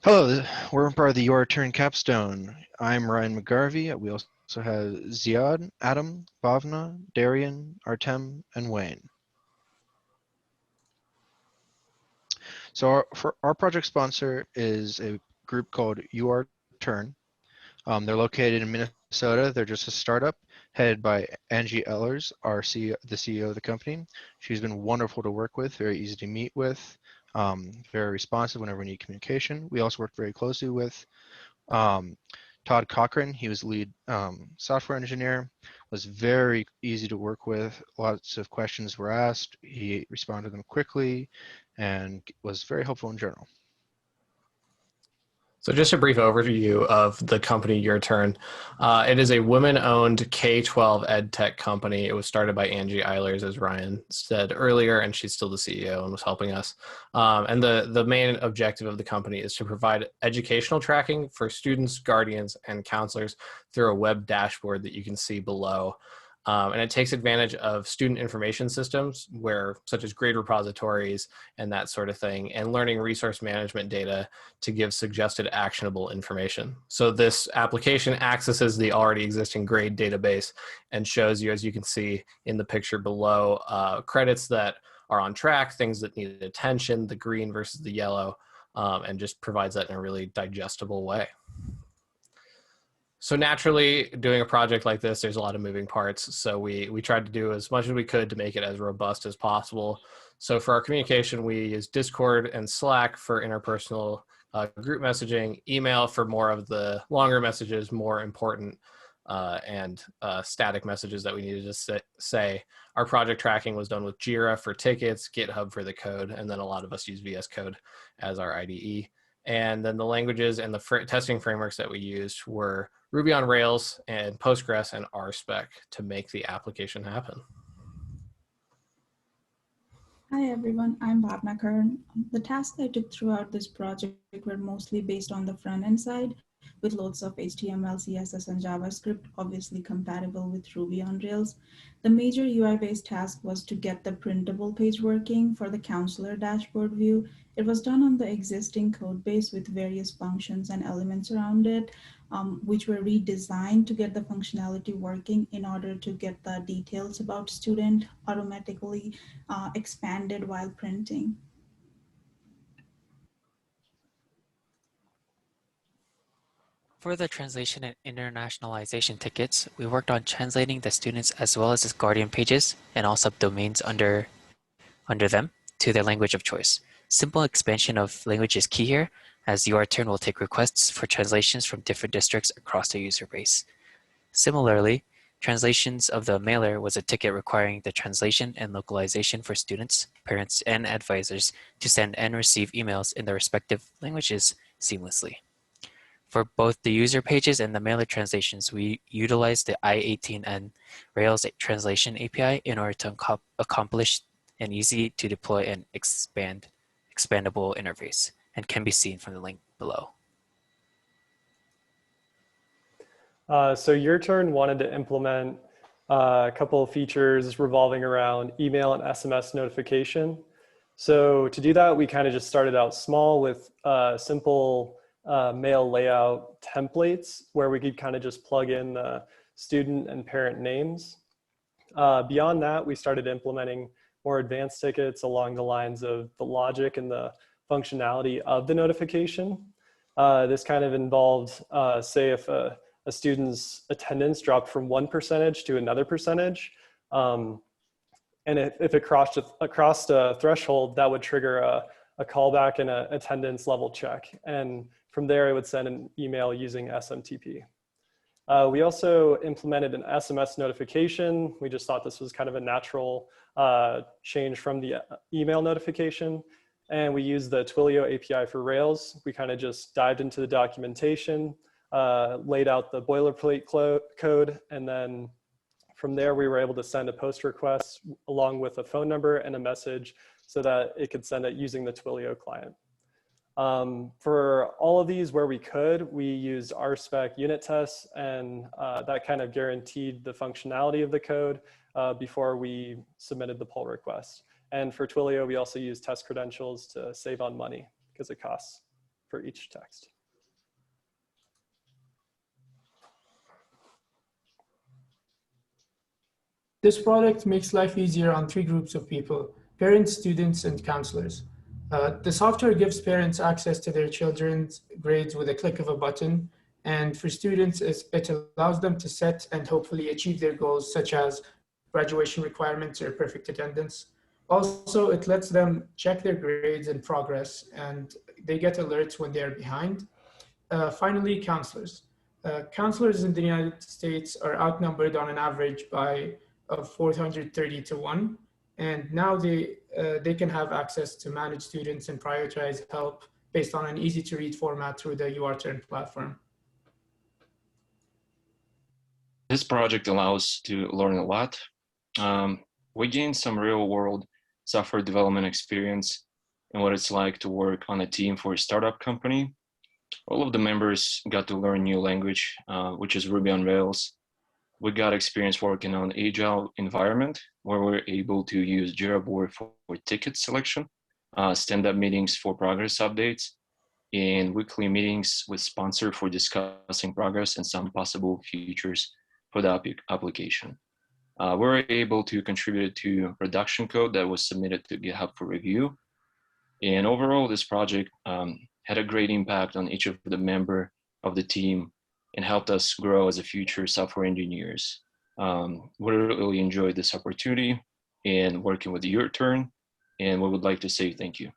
Hello, we're part of the URTurn capstone. I'm Ryan McGarvey. We also have Ziad, Adam, Bhawana, Darrien, Artem, and Wayne. So our project sponsor is a group called URTurn. They're located in Minnesota. They're just a startup headed by Angie Ellers, the CEO of the company. She's been wonderful to work with, very easy to meet with, very responsive whenever we need communication. We also work very closely with Todd Cochran. He was the lead software engineer, was very easy to work with. Lots of questions were asked. He responded to them quickly and was very helpful in general. So just a brief overview of the company URTurn. It is a women-owned K-12 EdTech company. It was started by Angie Eilers, as Ryan said earlier, and she's still the CEO and was helping us. And the main objective of the company is to provide educational tracking for students, guardians, and counselors through a web dashboard that you can see below. And it takes advantage of student information systems such as grade repositories and that sort of thing, and learning resource management data to give suggested actionable information. So this application accesses the already existing grade database and shows you, as you can see in the picture below, credits that are on track, things that need attention, the green versus the yellow, and just provides that in a really digestible way. So naturally, doing a project like this, there's a lot of moving parts. So we tried to do as much as we could to make it as robust as possible. So for our communication, we use Discord and Slack for interpersonal group messaging, email for more of the longer messages, more important and static messages that we needed to say. Our project tracking was done with Jira for tickets, GitHub for the code, and then a lot of us use VS Code as our IDE. And then the languages and the testing frameworks that we used were Ruby on Rails and Postgres and RSpec to make the application happen. Hi everyone, I'm Bhawana Karn. The tasks I took throughout this project were mostly based on the front-end side, with loads of HTML, CSS, and JavaScript, obviously compatible with Ruby on Rails. The major UI-based task was to get the printable page working for the counselor dashboard view. It was done on the existing code base with various functions and elements around it, which were redesigned to get the functionality working in order to get the details about student automatically expanded while printing. For the translation and internationalization tickets, we worked on translating the students as well as the Guardian pages and all subdomains under them to their language of choice. Simple expansion of language is key here, as URTurn will take requests for translations from different districts across the user base. Similarly, translations of the mailer was a ticket requiring the translation and localization for students, parents, and advisors to send and receive emails in their respective languages seamlessly. For both the user pages and the mailer translations, we utilized the I-18N Rails translation API in order to accomplish an easy to deploy and expandable interface, and can be seen from the link below. So URTurn wanted to implement a couple of features revolving around email and SMS notification. So to do that, we kind of just started out small with simple mail layout templates where we could kind of just plug in the student and parent names. Beyond that, we started implementing more advanced tickets along the lines of the logic and the functionality of the notification. This kind of involved, say, if a student's attendance dropped from one percentage to another percentage, and if it crossed a threshold, that would trigger a callback and an attendance level check. And from there, it would send an email using SMTP. We also implemented an SMS notification. We just thought this was kind of a natural change from the email notification. And we used the Twilio API for Rails. We kind of just dived into the documentation, laid out the boilerplate code, and then from there, we were able to send a post request along with a phone number and a message so that it could send it using the Twilio client. For all of these where we could, we used RSpec unit tests, and that kind of guaranteed the functionality of the code before we submitted the pull request. And for Twilio, we also used test credentials to save on money because it costs. for each text. This product makes life easier on 3 groups of people: parents, students, and counselors. The software gives parents access to their children's grades with a click of a button. And for students, it allows them to set and hopefully achieve their goals, such as graduation requirements or perfect attendance. Also, it lets them check their grades and progress, and they get alerts when they're behind. Finally, counselors. Counselors in the United States are outnumbered on an average by 430 to 1. And now they can have access to manage students and prioritize help based on an easy to read format through the URTurn platform. This project allows us to learn a lot. We gained some real world software development experience and what it's like to work on a team for a startup company. All of the members got to learn new language, which is Ruby on Rails. We got experience working on agile environment where we're able to use Jira board for ticket selection, stand-up meetings for progress updates, and weekly meetings with sponsor for discussing progress and some possible features for the application. We're able to contribute to production code that was submitted to GitHub for review. And overall, this project had a great impact on each of the member of the team and helped us grow as a future software engineers. We really enjoyed this opportunity and working with URTurn, and we would like to say thank you.